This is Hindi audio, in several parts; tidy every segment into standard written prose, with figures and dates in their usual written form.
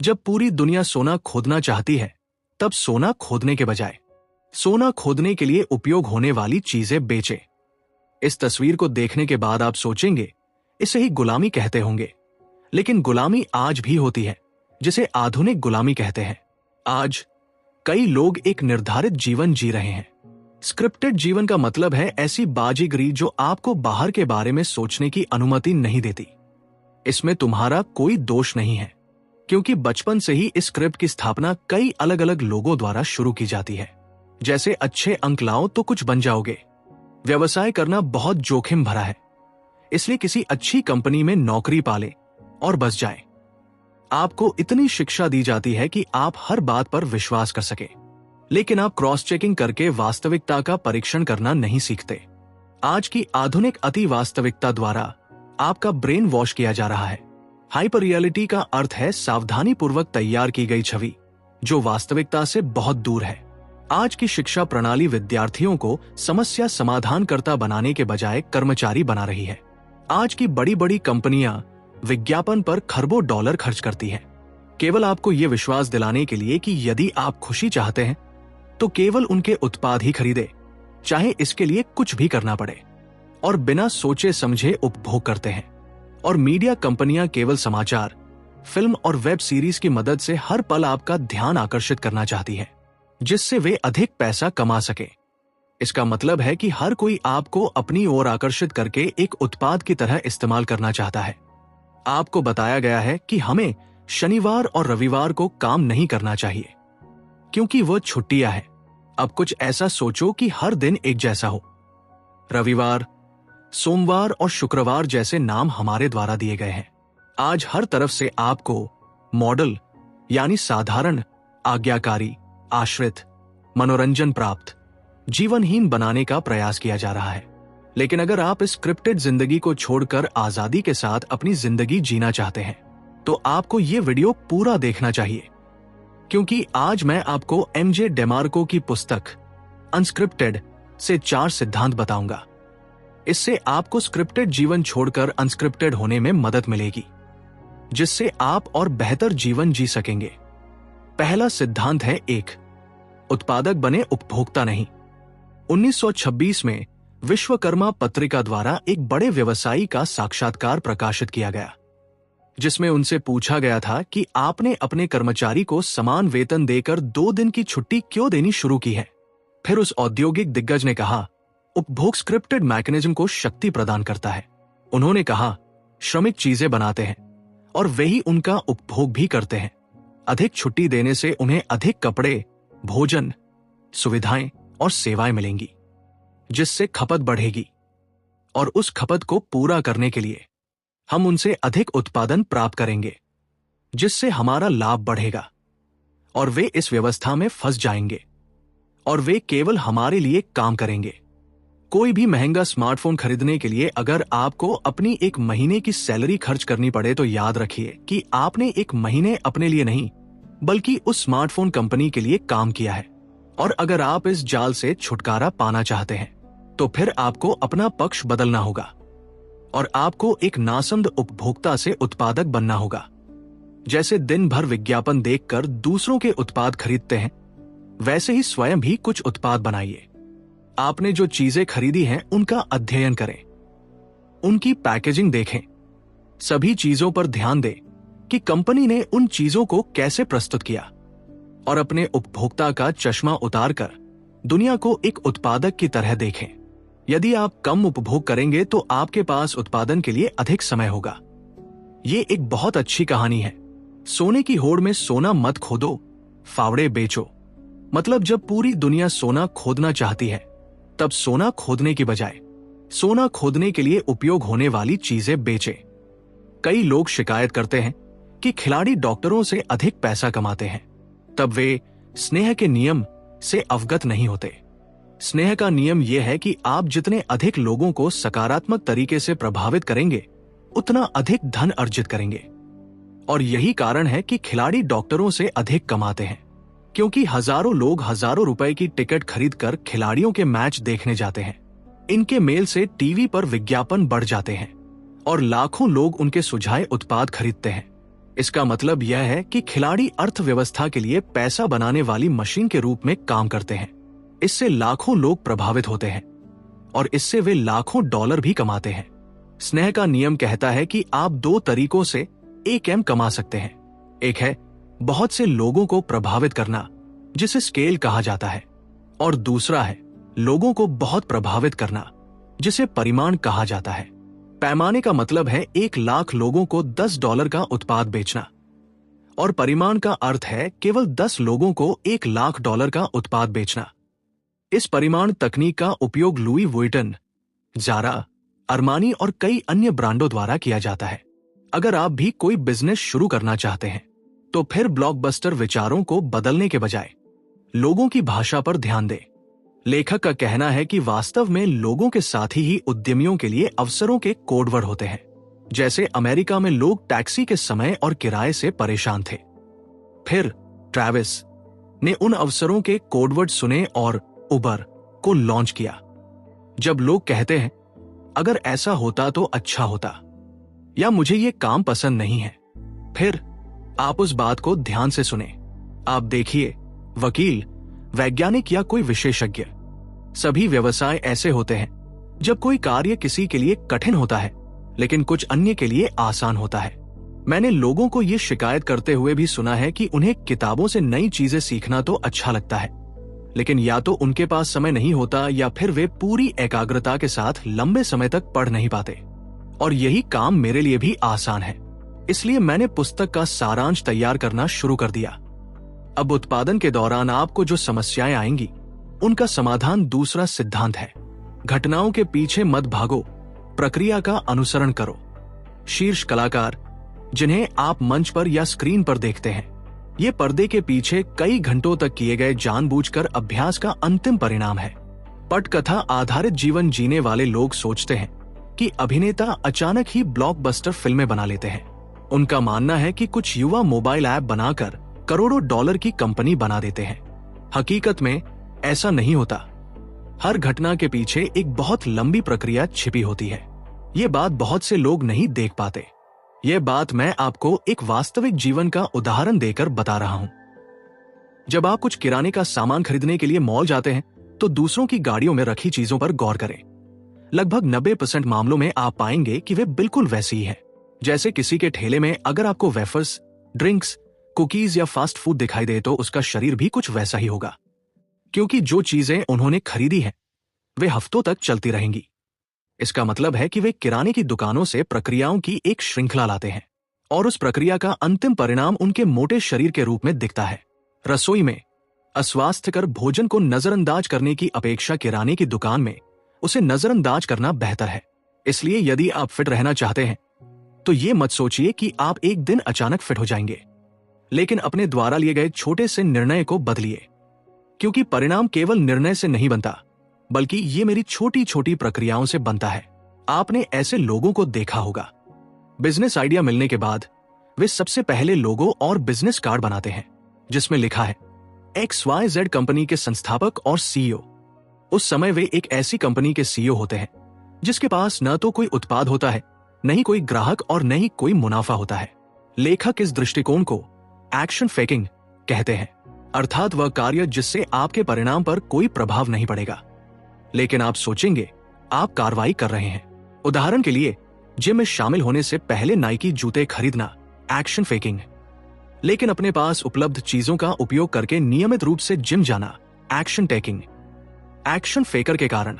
जब पूरी दुनिया सोना खोदना चाहती है, तब सोना खोदने के बजाय सोना खोदने के लिए उपयोग होने वाली चीजें बेचे। इस तस्वीर को देखने के बाद आप सोचेंगे, इसे ही गुलामी कहते होंगे। लेकिन गुलामी आज भी होती है, जिसे आधुनिक गुलामी कहते हैं। आज कई लोग एक निर्धारित जीवन जी रहे हैं। स्क्रिप्टेड जीवन का मतलब है ऐसी बाजीगरी जो आपको बाहर के बारे में सोचने की अनुमति नहीं देती। इसमें तुम्हारा कोई दोष नहीं है, क्योंकि बचपन से ही इस स्क्रिप्ट की स्थापना कई अलग अलग लोगों द्वारा शुरू की जाती है। जैसे अच्छे अंक लाओ तो कुछ बन जाओगे। व्यवसाय करना बहुत जोखिम भरा है, इसलिए किसी अच्छी कंपनी में नौकरी पाले और बस जाए। आपको इतनी शिक्षा दी जाती है कि आप हर बात पर विश्वास कर सके, लेकिन आप क्रॉस चेकिंग करके वास्तविकता का परीक्षण करना नहीं सीखते। आज की आधुनिक अति वास्तविकता द्वारा आपका ब्रेन वॉश किया जा रहा है। हाइपर रियलिटी का अर्थ है सावधानी पूर्वक तैयार की गई छवि, जो वास्तविकता से बहुत दूर है। आज की शिक्षा प्रणाली विद्यार्थियों को समस्या समाधानकर्ता बनाने के बजाय कर्मचारी बना रही है। आज की बड़ी बड़ी कंपनियां विज्ञापन पर खरबों डॉलर खर्च करती हैं, केवल आपको यह विश्वास दिलाने के लिए कि यदि आप खुशी चाहते हैं तो केवल उनके उत्पाद ही खरीदे, चाहे इसके लिए कुछ भी करना पड़े, और बिना सोचे समझे उपभोग करते हैं। और मीडिया कंपनियां केवल समाचार, फिल्म और वेब सीरीज की मदद से हर पल आपका ध्यान आकर्षित करना चाहती है, जिससे वे अधिक पैसा कमा सके। इसका मतलब है कि हर कोई आपको अपनी ओर आकर्षित करके एक उत्पाद की तरह इस्तेमाल करना चाहता है। आपको बताया गया है कि हमें शनिवार और रविवार को काम नहीं करना चाहिए, क्योंकि वो छुट्टियां हैं। अब कुछ ऐसा सोचो कि हर दिन एक जैसा हो। रविवार, सोमवार और शुक्रवार जैसे नाम हमारे द्वारा दिए गए हैं। आज हर तरफ से आपको मॉडल यानी साधारण, आज्ञाकारी, आश्रित, मनोरंजन प्राप्त, जीवनहीन बनाने का प्रयास किया जा रहा है। लेकिन अगर आप इस स्क्रिप्टेड जिंदगी को छोड़कर आजादी के साथ अपनी जिंदगी जीना चाहते हैं, तो आपको ये वीडियो पूरा देखना चाहिए, क्योंकि आज मैं आपको एमजे डेमार्को की पुस्तक अनस्क्रिप्टेड से 4 सिद्धांत बताऊंगा। इससे आपको स्क्रिप्टेड जीवन छोड़कर अनस्क्रिप्टेड होने में मदद मिलेगी, जिससे आप और बेहतर जीवन जी सकेंगे। पहला सिद्धांत है 1, उत्पादक बने, उपभोक्ता नहीं। 1926 में विश्वकर्मा पत्रिका द्वारा एक बड़े व्यवसायी का साक्षात्कार प्रकाशित किया गया, जिसमें उनसे पूछा गया था कि आपने अपने कर्मचारी को समान वेतन देकर 2 दिन की छुट्टी क्यों देनी शुरू की है। फिर उस औद्योगिक दिग्गज ने कहा, उपभोग स्क्रिप्टेड मैकेनिज्म को शक्ति प्रदान करता है। उन्होंने कहा, श्रमिक चीजें बनाते हैं और वही उनका उपभोग भी करते हैं। अधिक छुट्टी देने से उन्हें अधिक कपड़े, भोजन, सुविधाएं और सेवाएं मिलेंगी, जिससे खपत बढ़ेगी, और उस खपत को पूरा करने के लिए हम उनसे अधिक उत्पादन प्राप्त करेंगे, जिससे हमारा लाभ बढ़ेगा, और वे इस व्यवस्था में फंस जाएंगे और वे केवल हमारे लिए काम करेंगे। कोई भी महंगा स्मार्टफोन खरीदने के लिए अगर आपको अपनी एक महीने की सैलरी खर्च करनी पड़े, तो याद रखिए कि आपने एक महीने अपने लिए नहीं, बल्कि उस स्मार्टफोन कंपनी के लिए काम किया है। और अगर आप इस जाल से छुटकारा पाना चाहते हैं, तो फिर आपको अपना पक्ष बदलना होगा और आपको एक नासमझ उपभोक्ता से उत्पादक बनना होगा। जैसे दिन भर विज्ञापन देखकर दूसरों के उत्पाद खरीदते हैं, वैसे ही स्वयं भी कुछ उत्पाद बनाइए। आपने जो चीजें खरीदी हैं उनका अध्ययन करें, उनकी पैकेजिंग देखें, सभी चीजों पर ध्यान दें कि कंपनी ने उन चीजों को कैसे प्रस्तुत किया, और अपने उपभोक्ता का चश्मा उतारकर दुनिया को एक उत्पादक की तरह देखें। यदि आप कम उपभोग करेंगे तो आपके पास उत्पादन के लिए अधिक समय होगा। ये एक बहुत अच्छी कहानी है। सोने की होड़ में सोना मत खोदो, फावड़े बेचो। मतलब जब पूरी दुनिया सोना खोदना चाहती है, तब सोना खोदने की बजाय सोना खोदने के लिए उपयोग होने वाली चीजें बेचे। कई लोग शिकायत करते हैं कि खिलाड़ी डॉक्टरों से अधिक पैसा कमाते हैं, तब वे स्नेह के नियम से अवगत नहीं होते। स्नेह का नियम यह है कि आप जितने अधिक लोगों को सकारात्मक तरीके से प्रभावित करेंगे, उतना अधिक धन अर्जित करेंगे। और यही कारण है कि खिलाड़ी डॉक्टरों से अधिक कमाते हैं, क्योंकि हजारों लोग हजारों रुपए की टिकट खरीदकर खिलाड़ियों के मैच देखने जाते हैं। इनके मेल से टीवी पर विज्ञापन बढ़ जाते हैं और लाखों लोग उनके सुझाए उत्पाद खरीदते हैं। इसका मतलब यह है कि खिलाड़ी अर्थव्यवस्था के लिए पैसा बनाने वाली मशीन के रूप में काम करते हैं। इससे लाखों लोग प्रभावित होते हैं और इससे वे लाखों डॉलर भी कमाते हैं। स्नेह का नियम कहता है कि आप 2 तरीकों से 1 M कमा सकते हैं। एक है बहुत से लोगों को प्रभावित करना, जिसे स्केल कहा जाता है, और दूसरा है लोगों को बहुत प्रभावित करना, जिसे परिमाण कहा जाता है। पैमाने का मतलब है 1 लाख लोगों को $10 का उत्पाद बेचना, और परिमाण का अर्थ है केवल 10 लोगों को $1 लाख का उत्पाद बेचना। इस परिमाण तकनीक का उपयोग लुई वुइटन, ज़ारा, अरमानी और कई अन्य ब्रांडों द्वारा किया जाता है। अगर आप भी कोई बिजनेस शुरू करना चाहते हैं तो फिर ब्लॉकबस्टर विचारों को बदलने के बजाय लोगों की भाषा पर ध्यान दें। लेखक का कहना है कि वास्तव में लोगों के साथ ही उद्यमियों के लिए अवसरों के कोडवर्ड होते हैं। जैसे अमेरिका में लोग टैक्सी के समय और किराए से परेशान थे, फिर ट्रैविस ने उन अवसरों के कोडवर्ड सुने और उबर को लॉन्च किया। जब लोग कहते हैं अगर ऐसा होता तो अच्छा होता, या मुझे ये काम पसंद नहीं है, फिर आप उस बात को ध्यान से सुने। आप देखिए, वकील, वैज्ञानिक या कोई विशेषज्ञ, सभी व्यवसाय ऐसे होते हैं जब कोई कार्य किसी के लिए कठिन होता है लेकिन कुछ अन्य के लिए आसान होता है। मैंने लोगों को ये शिकायत करते हुए भी सुना है कि उन्हें किताबों से नई चीजें सीखना तो अच्छा लगता है, लेकिन या तो उनके पास समय नहीं होता या फिर वे पूरी एकाग्रता के साथ लंबे समय तक पढ़ नहीं पाते। और यही काम मेरे लिए भी आसान है, इसलिए मैंने पुस्तक का सारांश तैयार करना शुरू कर दिया। अब उत्पादन के दौरान आपको जो समस्याएं आएंगी उनका समाधान दूसरा सिद्धांत है। घटनाओं के पीछे मत भागो, प्रक्रिया का अनुसरण करो। शीर्ष कलाकार जिन्हें आप मंच पर या स्क्रीन पर देखते हैं, ये पर्दे के पीछे कई घंटों तक किए गए जानबूझकर अभ्यास का अंतिम परिणाम है। पटकथा आधारित जीवन जीने वाले लोग सोचते हैं कि अभिनेता अचानक ही ब्लॉकबस्टर फिल्में बना लेते हैं। उनका मानना है कि कुछ युवा मोबाइल ऐप बनाकर करोड़ों डॉलर की कंपनी बना देते हैं। हकीकत में ऐसा नहीं होता। हर घटना के पीछे एक बहुत लंबी प्रक्रिया छिपी होती है। ये बात बहुत से लोग नहीं देख पाते। ये बात मैं आपको एक वास्तविक जीवन का उदाहरण देकर बता रहा हूं। जब आप कुछ किराने का सामान खरीदने के लिए मॉल जाते हैं तो दूसरों की गाड़ियों में रखी चीजों पर गौर करें। लगभग 90% मामलों में आप पाएंगे कि वे बिल्कुल वैसी ही हैं। जैसे किसी के ठेले में अगर आपको वेफर्स, ड्रिंक्स, कुकीज या फास्ट फूड दिखाई दे तो उसका शरीर भी कुछ वैसा ही होगा, क्योंकि जो चीजें उन्होंने खरीदी हैं वे हफ्तों तक चलती रहेंगी। इसका मतलब है कि वे किराने की दुकानों से प्रक्रियाओं की एक श्रृंखला लाते हैं और उस प्रक्रिया का अंतिम परिणाम उनके मोटे शरीर के रूप में दिखता है। रसोई में अस्वास्थ्यकर भोजन को नजरअंदाज करने की अपेक्षा किराने की दुकान में उसे नजरअंदाज करना बेहतर है। इसलिए यदि आप फिट रहना चाहते हैं तो ये मत सोचिए कि आप एक दिन अचानक फिट हो जाएंगे, लेकिन अपने द्वारा लिए गए छोटे से निर्णय को बदलिए, क्योंकि परिणाम केवल निर्णय से नहीं बनता बल्कि ये मेरी छोटी छोटी प्रक्रियाओं से बनता है। आपने ऐसे लोगों को देखा होगा, बिजनेस आइडिया मिलने के बाद वे सबसे पहले लोगो और बिजनेस कार्ड बनाते हैं जिसमें लिखा है XYZ कंपनी के संस्थापक और CEO। उस समय वे एक ऐसी कंपनी के CEO होते हैं जिसके पास न तो कोई उत्पाद होता है, न ही कोई ग्राहक और न ही कोई मुनाफा होता है। लेखक इस दृष्टिकोण को एक्शन फेकिंग कहते हैं, अर्थात वह कार्य जिससे आपके परिणाम पर कोई प्रभाव नहीं पड़ेगा लेकिन आप सोचेंगे आप कार्रवाई कर रहे हैं। उदाहरण के लिए, जिम में शामिल होने से पहले नाइकी जूते खरीदना एक्शन फेकिंग, लेकिन अपने पास उपलब्ध चीजों का उपयोग करके नियमित रूप से जिम जाना एक्शन टेकिंग। एक्शन फेकर के कारण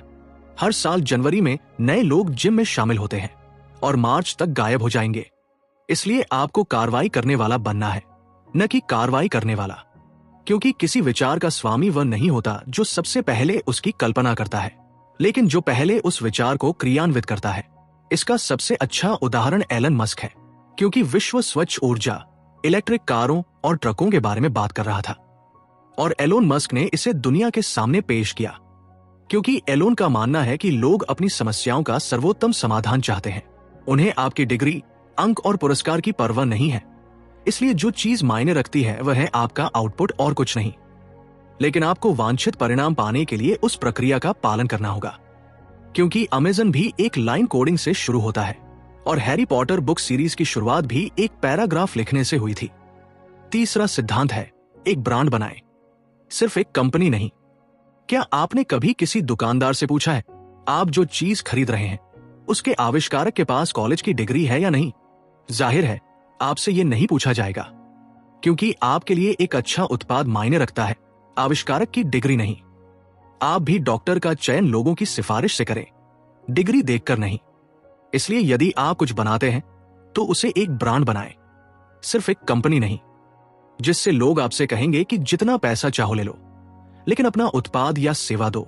हर साल जनवरी में नए लोग जिम में शामिल होते हैं और मार्च तक गायब हो जाएंगे। इसलिए आपको कार्रवाई करने वाला बनना है, न कि कार्रवाई करने वाला, क्योंकि किसी विचार का स्वामी वह नहीं होता जो सबसे पहले उसकी कल्पना करता है, लेकिन जो पहले उस विचार को क्रियान्वित करता है। इसका सबसे अच्छा उदाहरण एलन मस्क है, क्योंकि विश्व स्वच्छ ऊर्जा, इलेक्ट्रिक कारों और ट्रकों के बारे में बात कर रहा था और एलोन मस्क ने इसे दुनिया के सामने पेश किया, क्योंकि एलोन का मानना है कि लोग अपनी समस्याओं का सर्वोत्तम समाधान चाहते हैं। उन्हें आपकी डिग्री, अंक और पुरस्कार की परवाह नहीं है। इसलिए जो चीज मायने रखती है वह है आपका आउटपुट और कुछ नहीं। लेकिन आपको वांछित परिणाम पाने के लिए उस प्रक्रिया का पालन करना होगा, क्योंकि अमेज़न भी एक लाइन कोडिंग से शुरू होता है और हैरी पॉटर बुक सीरीज की शुरुआत भी एक पैराग्राफ लिखने से हुई थी। तीसरा सिद्धांत है, एक ब्रांड बनाएं, सिर्फ एक कंपनी नहीं। क्या आपने कभी किसी दुकानदार से पूछा है, आप जो चीज खरीद रहे हैं उसके आविष्कारक के पास कॉलेज की डिग्री है या नहीं? जाहिर है आपसे यह नहीं पूछा जाएगा, क्योंकि आपके लिए एक अच्छा उत्पाद मायने रखता है, आविष्कारक की डिग्री नहीं। आप भी डॉक्टर का चयन लोगों की सिफारिश से करें, डिग्री देखकर नहीं। इसलिए यदि आप कुछ बनाते हैं तो उसे एक ब्रांड बनाएं, सिर्फ एक कंपनी नहीं, जिससे लोग आपसे कहेंगे कि जितना पैसा चाहो ले लो, लेकिन अपना उत्पाद या सेवा दो।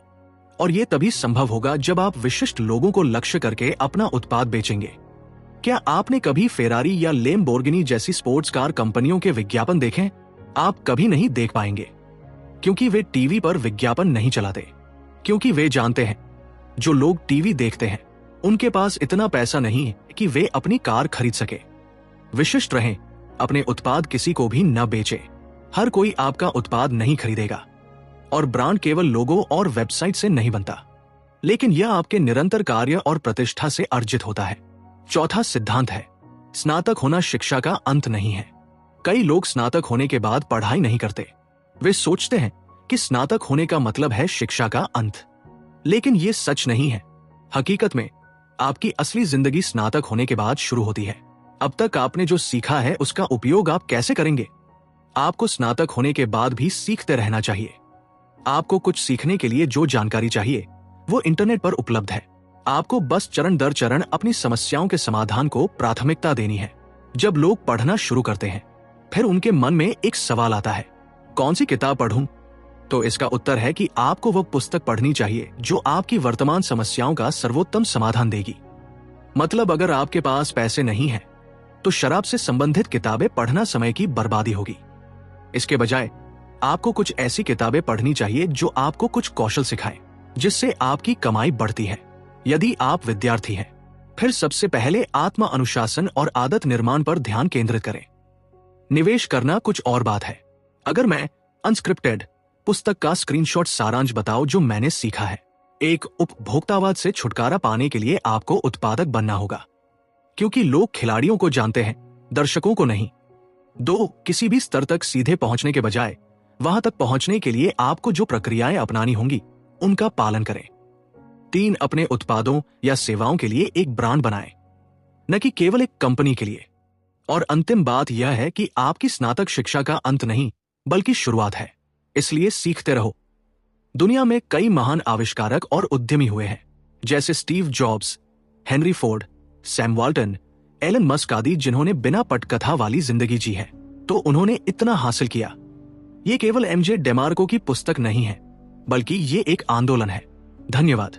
और यह तभी संभव होगा जब आप विशिष्ट लोगों को लक्ष्य करके अपना उत्पाद बेचेंगे। क्या आपने कभी फेरारी या लेम्बोर्गिनी जैसी स्पोर्ट्स कार कंपनियों के विज्ञापन देखे? आप कभी नहीं देख पाएंगे, क्योंकि वे टीवी पर विज्ञापन नहीं चलाते, क्योंकि वे जानते हैं जो लोग टीवी देखते हैं उनके पास इतना पैसा नहीं है कि वे अपनी कार खरीद सके। विशिष्ट रहें, अपने उत्पाद किसी को भी न बेचे। हर कोई आपका उत्पाद नहीं खरीदेगा, और ब्रांड केवल लोगो और वेबसाइट से नहीं बनता, लेकिन यह आपके निरंतर कार्य और प्रतिष्ठा से अर्जित होता है। चौथा सिद्धांत है, स्नातक होना शिक्षा का अंत नहीं है। कई लोग स्नातक होने के बाद पढ़ाई नहीं करते। वे सोचते हैं कि स्नातक होने का मतलब है शिक्षा का अंत, लेकिन यह सच नहीं है। हकीकत में आपकी असली जिंदगी स्नातक होने के बाद शुरू होती है। अब तक आपने जो सीखा है उसका उपयोग आप कैसे करेंगे? आपको स्नातक होने के बाद भी सीखते रहना चाहिए। आपको कुछ सीखने के लिए जो जानकारी चाहिए वो इंटरनेट पर उपलब्ध है। आपको बस चरण दर चरण अपनी समस्याओं के समाधान को प्राथमिकता देनी है। जब लोग पढ़ना शुरू करते हैं, फिर उनके मन में एक सवाल आता है, कौन सी किताब पढ़ूं? तो इसका उत्तर है कि आपको वह पुस्तक पढ़नी चाहिए जो आपकी वर्तमान समस्याओं का सर्वोत्तम समाधान देगी। मतलब अगर आपके पास पैसे नहीं हैं, तो शराब से संबंधित किताबें पढ़ना समय की बर्बादी होगी। इसके बजाय आपको कुछ ऐसी किताबें पढ़नी चाहिए जो आपको कुछ कौशल सिखाएं, जिससे आपकी कमाई बढ़ती है। यदि आप विद्यार्थी हैं, फिर सबसे पहले आत्म अनुशासन और आदत निर्माण पर ध्यान केंद्रित करें। निवेश करना कुछ और बात है। अगर मैं अनस्क्रिप्टेड पुस्तक का स्क्रीनशॉट सारांश बताओ जो मैंने सीखा है। एक उपभोक्तावाद से छुटकारा पाने के लिए आपको उत्पादक बनना होगा, क्योंकि लोग खिलाड़ियों को जानते हैं, दर्शकों को नहीं। 2, किसी भी स्तर तक सीधे पहुंचने के बजाय वहां तक पहुंचने के लिए आपको जो प्रक्रियाएं अपनानी होंगी उनका पालन करें। 3, अपने उत्पादों या सेवाओं के लिए एक ब्रांड बनाएं, न कि केवल एक कंपनी के लिए। और अंतिम बात यह है कि आपकी स्नातक शिक्षा का अंत नहीं, बल्कि शुरुआत है। इसलिए सीखते रहो। दुनिया में कई महान आविष्कारक और उद्यमी हुए हैं, जैसे Steve Jobs, Henry Ford, Sam Walton, Elon Musk आदि, जिन्होंने बिना पटकथा वाली जिंदगी जी है, तो उन्होंने इतना हासिल किया। ये केवल एमजे डेमार्को की पुस्तक नहीं है, बल्कि ये एक आंदोलन है। धन्यवाद।